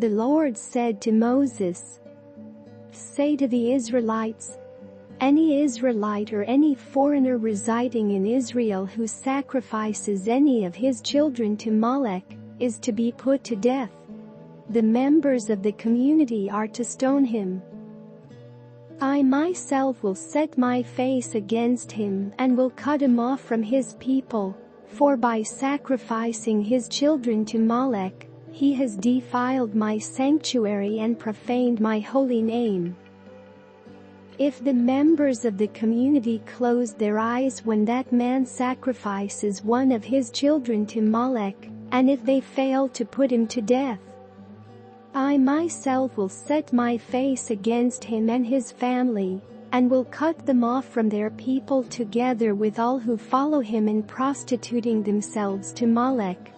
The Lord said to Moses, "Say to the Israelites, any Israelite or any foreigner residing in Israel who sacrifices any of his children to Molek is to be put to death. The members of the community are to stone him. I myself will set my face against him and will cut him off from his people, for by sacrificing his children to Molek, he has defiled my sanctuary and profaned my holy name." If the members of the community close their eyes when that man sacrifices one of his children to Molek, and if they fail to put him to death, I myself will set my face against him and his family, and will cut them off from their people together with all who follow him in prostituting themselves to Molek.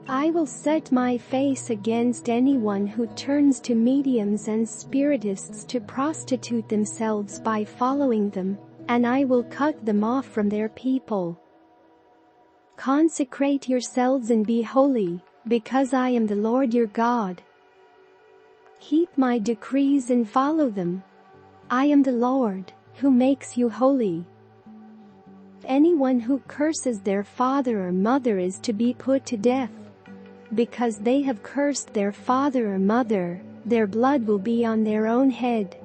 I will set my face against anyone who turns to mediums and spiritists to prostitute themselves by following them, and I will cut them off from their people. Consecrate yourselves and be holy, because I am the Lord your God. Keep my decrees and follow them. I am the Lord, who makes you holy. Anyone who curses their father or mother is to be put to death. Because they have cursed their father or mother, their blood will be on their own head.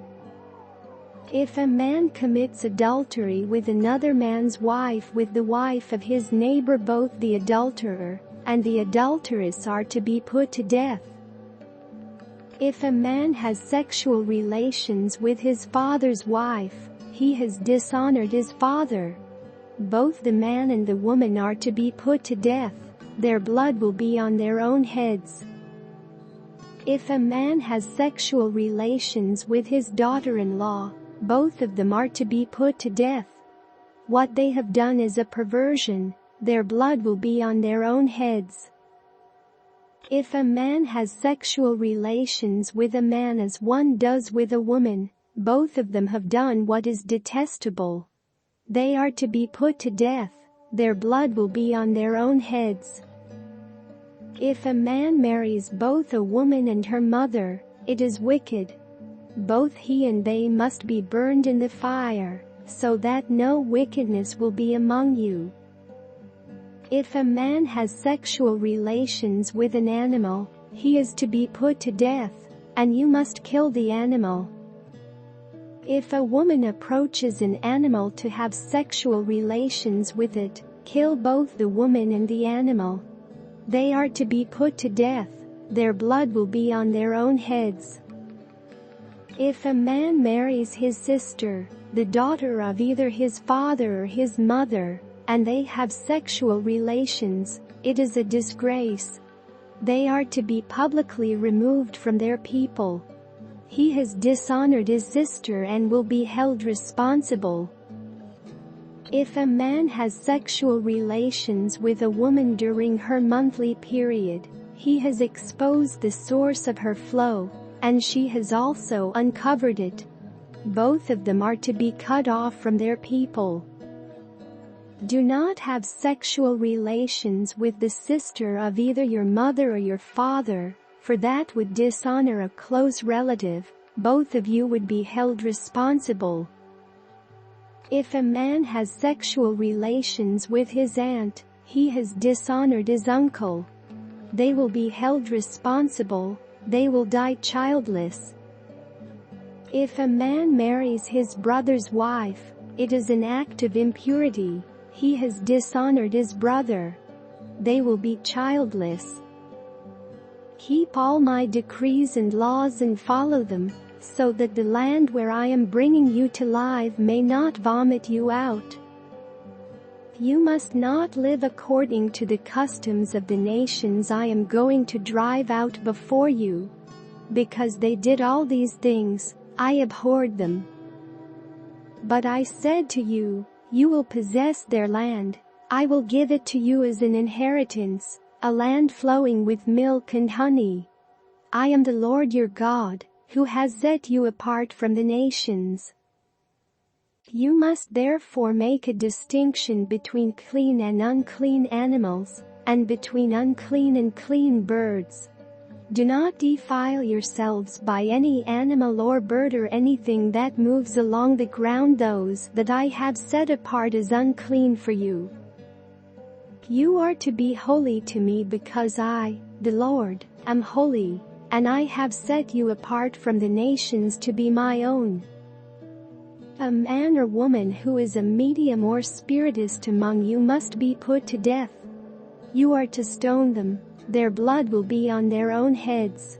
If a man commits adultery with another man's wife with the wife of his neighbor, both the adulterer and the adulteress are to be put to death. If a man has sexual relations with his father's wife, he has dishonored his father. Both the man and the woman are to be put to death. Their blood will be on their own heads. If a man has sexual relations with his daughter-in-law, both of them are to be put to death. What they have done is a perversion. Their blood will be on their own heads. If a man has sexual relations with a man as one does with a woman, both of them have done what is detestable. They are to be put to death. Their blood will be on their own heads. If a man marries both a woman and her mother, it is wicked. Both he and they must be burned in the fire, so that no wickedness will be among you. If a man has sexual relations with an animal, he is to be put to death, and you must kill the animal. If a woman approaches an animal to have sexual relations with it, kill both the woman and the animal. They are to be put to death. Their blood will be on their own heads. If a man marries his sister, the daughter of either his father or his mother, and they have sexual relations, it is a disgrace. They are to be publicly removed from their people. He has dishonored his sister and will be held responsible. If a man has sexual relations with a woman during her monthly period, he has exposed the source of her flow, and she has also uncovered it. Both of them are to be cut off from their people. Do not have sexual relations with the sister of either your mother or your father, for that would dishonor a close relative. Both of you would be held responsible. If a man has sexual relations with his aunt, he has dishonored his uncle. They will be held responsible. They will die childless. If a man marries his brother's wife, it is an act of impurity. He has dishonored his brother. They will be childless. Keep all my decrees and laws and follow them, so that the land where I am bringing you to live may not vomit you out. You must not live according to the customs of the nations I am going to drive out before you. Because they did all these things, I abhorred them. But I said to you, you will possess their land. I will give it to you as an inheritance, a land flowing with milk and honey. I am the Lord your God, who has set you apart from the nations. You must therefore make a distinction between clean and unclean animals, and between unclean and clean birds. Do not defile yourselves by any animal or bird or anything that moves along the ground. Those that I have set apart is unclean for you. You are to be holy to me because I, the Lord, am holy, and I have set you apart from the nations to be my own. A man or woman who is a medium or spiritist among you must be put to death. You are to stone them. Their blood will be on their own heads.